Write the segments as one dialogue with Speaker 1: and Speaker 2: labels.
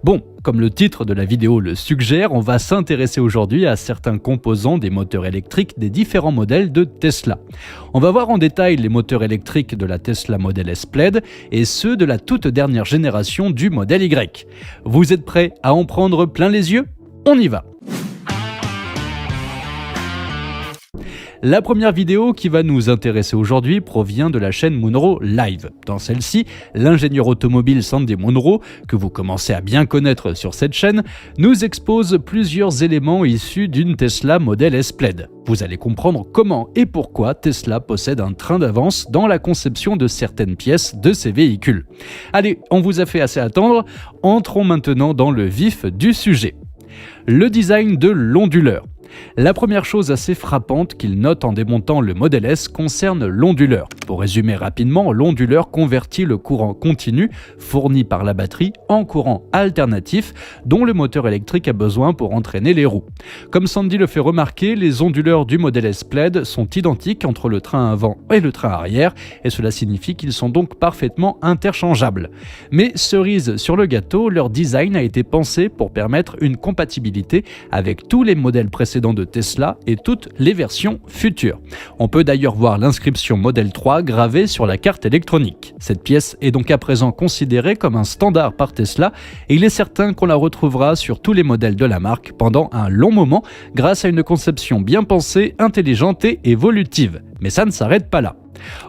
Speaker 1: Bon, comme le titre de la vidéo le suggère, on va s'intéresser aujourd'hui à certains composants des moteurs électriques des différents modèles de Tesla. On va voir en détail les moteurs électriques de la Tesla Model S Plaid et ceux de la toute dernière génération du Model Y. Vous êtes prêts à en prendre plein les yeux? On y va! La première vidéo qui va nous intéresser aujourd'hui provient de la chaîne Munro Live. Dans celle-ci, l'ingénieur automobile Sandy Munro, que vous commencez à bien connaître sur cette chaîne, nous expose plusieurs éléments issus d'une Tesla Model S Plaid. Vous allez comprendre comment et pourquoi Tesla possède un train d'avance dans la conception de certaines pièces de ses véhicules. Allez, on vous a fait assez attendre, entrons maintenant dans le vif du sujet. Le design de l'onduleur. La première chose assez frappante qu'il note en démontant le Model S concerne l'onduleur. Pour résumer rapidement, l'onduleur convertit le courant continu fourni par la batterie en courant alternatif dont le moteur électrique a besoin pour entraîner les roues. Comme Sandy le fait remarquer, les onduleurs du Model S Plaid sont identiques entre le train avant et le train arrière et cela signifie qu'ils sont donc parfaitement interchangeables. Mais cerise sur le gâteau, leur design a été pensé pour permettre une compatibilité avec tous les modèles précédents de Tesla et toutes les versions futures. On peut d'ailleurs voir l'inscription Model 3 gravée sur la carte électronique. Cette pièce est donc à présent considérée comme un standard par Tesla et il est certain qu'on la retrouvera sur tous les modèles de la marque pendant un long moment grâce à une conception bien pensée, intelligente et évolutive. Mais ça ne s'arrête pas là.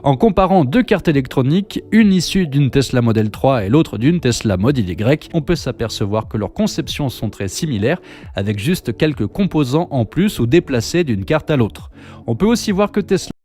Speaker 1: En comparant deux cartes électroniques, une issue d'une Tesla Model 3 et l'autre d'une Tesla Model Y, on peut s'apercevoir que leurs conceptions sont très similaires, avec juste quelques composants en plus ou déplacés d'une carte à l'autre. On peut aussi voir que Tesla